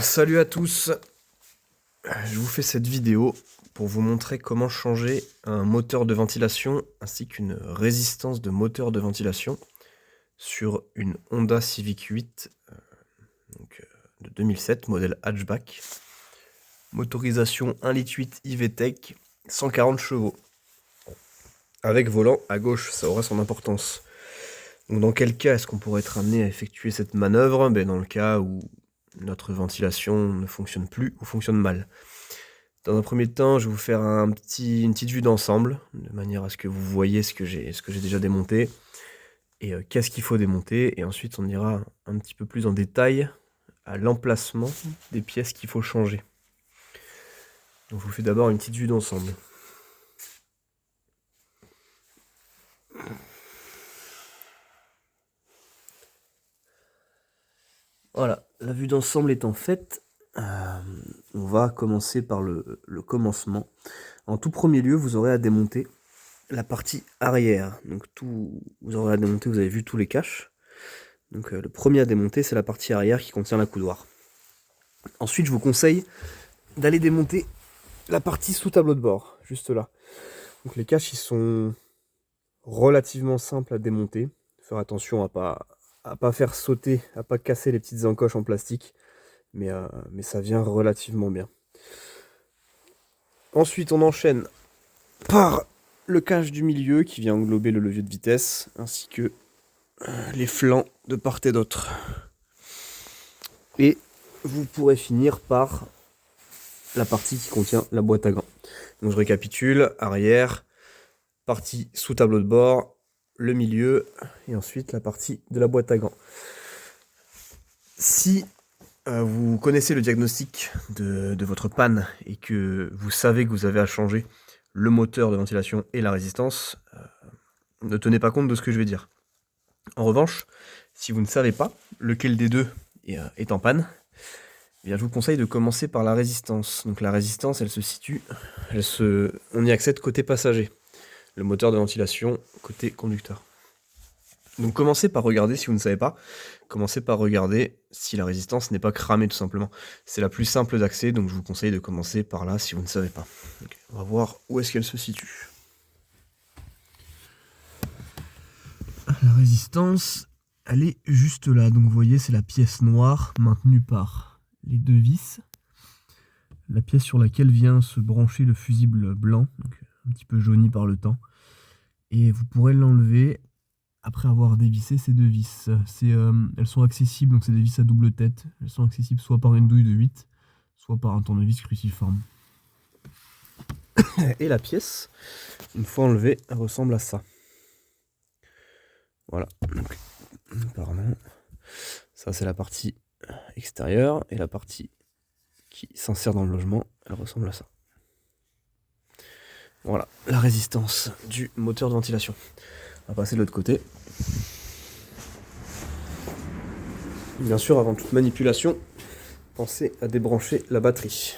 Salut à tous, je vous fais cette vidéo pour vous montrer comment changer un moteur de ventilation ainsi qu'une résistance de moteur de ventilation sur une Honda Civic 8 de 2007, modèle hatchback, motorisation 1,8 litre iVTEC, 140 chevaux, avec volant à gauche, ça aura son importance. Donc dans quel cas est-ce qu'on pourrait être amené à effectuer cette manœuvre? Dans le cas où notre ventilation ne fonctionne plus ou fonctionne mal. Dans un premier temps, je vais vous faire une petite vue d'ensemble, de manière à ce que vous voyez ce que j'ai déjà démonté, et qu'est-ce qu'il faut démonter, et ensuite on ira un petit peu plus en détail à l'emplacement des pièces qu'il faut changer. Donc je vous fais d'abord une petite vue d'ensemble. Voilà, la vue d'ensemble étant faite, on va commencer par le commencement. En tout premier lieu, vous aurez à démonter la partie arrière. Donc vous aurez à démonter, vous avez vu tous les caches. Donc le premier à démonter, c'est la partie arrière qui contient la coudoir. Ensuite, je vous conseille d'aller démonter la partie sous tableau de bord, juste là. Donc les caches, ils sont relativement simples à démonter. Faire attention à pas faire sauter, à pas casser les petites encoches en plastique, mais ça vient relativement bien. Ensuite, on enchaîne par le cache du milieu qui vient englober le levier de vitesse, ainsi que les flancs de part et d'autre. Et vous pourrez finir par la partie qui contient la boîte à gants. Donc je récapitule, arrière, partie sous tableau de bord, le milieu, et ensuite la partie de la boîte à gants. Si vous connaissez le diagnostic de votre panne et que vous savez que vous avez à changer le moteur de ventilation et la résistance, ne tenez pas compte de ce que je vais dire. En revanche, si vous ne savez pas lequel des deux est en panne, eh bien, je vous conseille de commencer par la résistance. Donc la résistance, elle se situe, on y accède côté passager, le moteur de ventilation côté conducteur. Donc commencez par regarder, si vous ne savez pas, commencez par regarder si la résistance n'est pas cramée tout simplement. C'est la plus simple d'accès, donc je vous conseille de commencer par là si vous ne savez pas. Okay, on va voir où est-ce qu'elle se situe. La résistance, elle est juste là, donc vous voyez c'est la pièce noire maintenue par les deux vis. La pièce sur laquelle vient se brancher le fusible blanc, donc un petit peu jauni par le temps. Et vous pourrez l'enlever après avoir dévissé ces deux vis. Elles sont accessibles, donc c'est des vis à double tête. Elles sont accessibles soit par une douille de 8, soit par un tournevis cruciforme. Et la pièce, une fois enlevée, elle ressemble à ça. Voilà. Donc, pardon. Ça c'est la partie extérieure, et la partie qui s'insère dans le logement, elle ressemble à ça. Voilà, la résistance du moteur de ventilation. On va passer de l'autre côté. Bien sûr, avant toute manipulation, pensez à débrancher la batterie.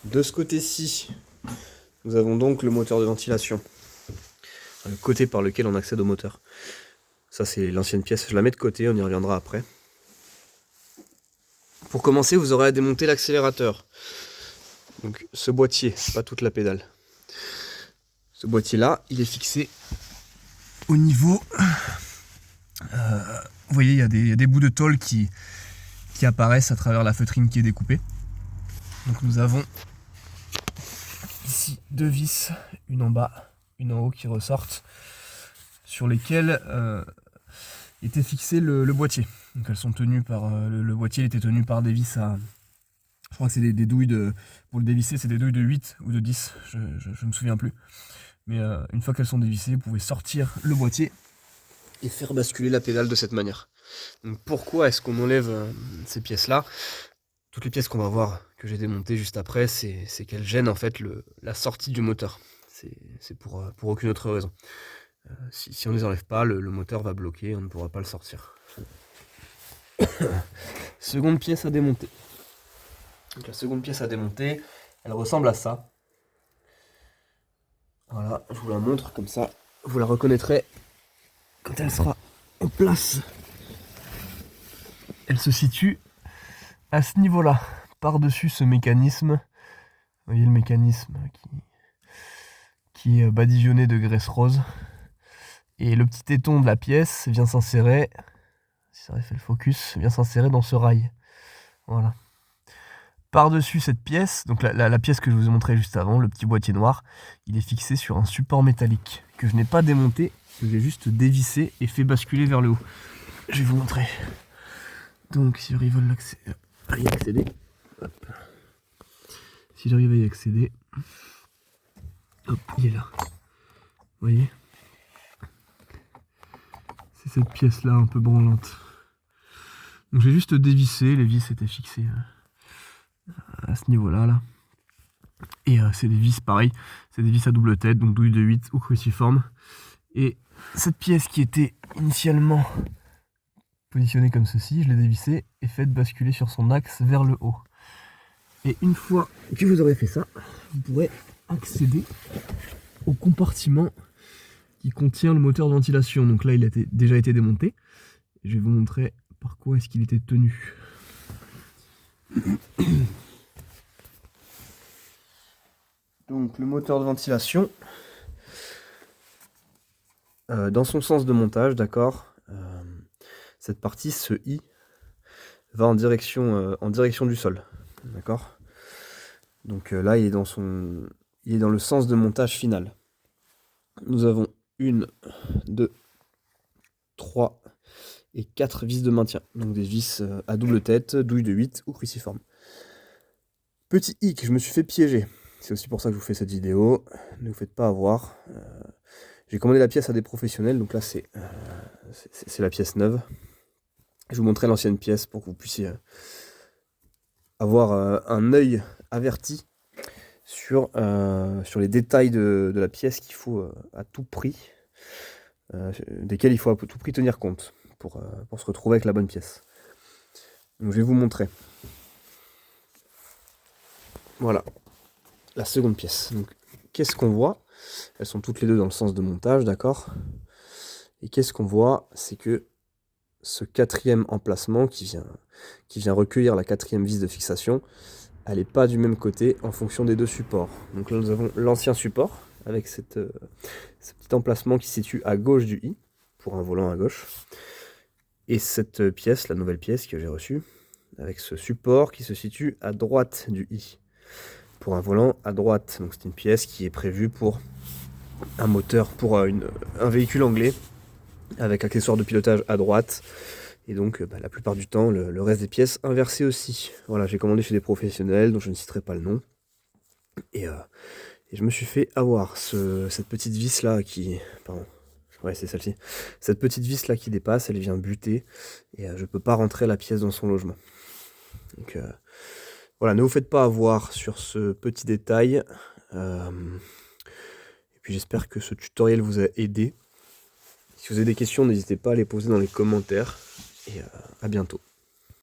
De ce côté-ci, nous avons donc le moteur de ventilation. Le côté par lequel on accède au moteur. Ça, c'est l'ancienne pièce. Je la mets de côté, on y reviendra après. Pour commencer, vous aurez à démonter l'accélérateur. Donc ce boîtier, pas toute la pédale. Ce boîtier-là, il est fixé au niveau... vous voyez, il y a des bouts de tôle qui apparaissent à travers la feutrine qui est découpée. Donc nous avons ici deux vis, une en bas, une en haut qui ressortent, sur lesquelles était fixé le boîtier. Donc elles sont tenues par... le boîtier était tenu par des vis à... Je crois que c'est des douilles de... Pour le dévisser, c'est des douilles de 8 ou de 10, je ne me souviens plus. Mais une fois qu'elles sont dévissées, vous pouvez sortir le boîtier et faire basculer la pédale de cette manière. Donc pourquoi est-ce qu'on enlève ces pièces-là? Toutes les pièces qu'on va voir, que j'ai démontées juste après, c'est qu'elles gênent en fait la sortie du moteur. C'est pour aucune autre raison. Si on ne les enlève pas, le moteur va bloquer, on ne pourra pas le sortir. Seconde pièce à démonter. Donc la seconde pièce à démonter, elle ressemble à ça. Voilà, je vous la montre comme ça, vous la reconnaîtrez quand elle sera en place. elle se situe à ce niveau-là, par-dessus ce mécanisme. Vous voyez le mécanisme qui est badigeonné de graisse rose. Et le petit téton de la pièce vient s'insérer, si ça aurait fait le focus, vient s'insérer dans ce rail. Voilà. Par-dessus cette pièce, donc la pièce que je vous ai montrée juste avant, le petit boîtier noir, il est fixé sur un support métallique que je n'ai pas démonté, que j'ai juste dévissé et fait basculer vers le haut. Je vais vous montrer. Donc si j'arrive à y accéder, hop. Si j'arrive à y accéder, hop, il est là. Vous voyez? C'est cette pièce-là un peu branlante. Donc j'ai juste dévissé, les vis étaient fixées à ce niveau-là. Là. Et c'est des vis pareil, c'est des vis à double tête, donc douille de 8 ou cruciforme. Et cette pièce qui était initialement positionnée comme ceci, je l'ai dévissée et faite basculer sur son axe vers le haut. Et une fois que vous aurez fait ça, vous pourrez accéder au compartiment qui contient le moteur de ventilation. Donc là, il a déjà été démonté. Et je vais vous montrer par quoi est-ce qu'il était tenu. Donc le moteur de ventilation, dans son sens de montage, d'accord, cette partie, ce I, va en direction du sol, d'accord. Donc là, il est dans le sens de montage final. Nous avons 1, 2, 3 et 4 vis de maintien, donc des vis à double tête, douille de 8 ou cruciforme. Petit hic, je me suis fait piéger. C'est aussi pour ça que je vous fais cette vidéo. Ne vous faites pas avoir. J'ai commandé la pièce à des professionnels, donc là c'est la pièce neuve. Je vous montrerai l'ancienne pièce pour que vous puissiez avoir un œil averti sur les détails de la pièce qu'il faut à tout prix, desquels il faut à tout prix tenir compte pour se retrouver avec la bonne pièce. Donc je vais vous montrer. Voilà. La seconde pièce. Donc, qu'est-ce qu'on voit? Elles sont toutes les deux dans le sens de montage, d'accord? Et qu'est-ce qu'on voit? C'est que ce quatrième emplacement qui vient recueillir la quatrième vis de fixation, elle n'est pas du même côté en fonction des deux supports. Donc là, nous avons l'ancien support avec ce petit emplacement qui se situe à gauche du I, pour un volant à gauche. Et cette pièce, la nouvelle pièce que j'ai reçue, avec ce support qui se situe à droite du I, pour un volant à droite. Donc c'est une pièce qui est prévue pour un moteur, pour un véhicule anglais, avec accessoire de pilotage à droite. Et donc la plupart du temps, le reste des pièces inversées aussi. Voilà, j'ai commandé chez des professionnels, dont je ne citerai pas le nom. Et je me suis fait avoir cette petite vis là qui... Pardon. Ouais, c'est celle-ci. Cette petite vis là qui dépasse, elle vient buter. Et je peux pas rentrer la pièce dans son logement. Donc... voilà, ne vous faites pas avoir sur ce petit détail. Et puis j'espère que ce tutoriel vous a aidé. Si vous avez des questions, n'hésitez pas à les poser dans les commentaires. Et à bientôt.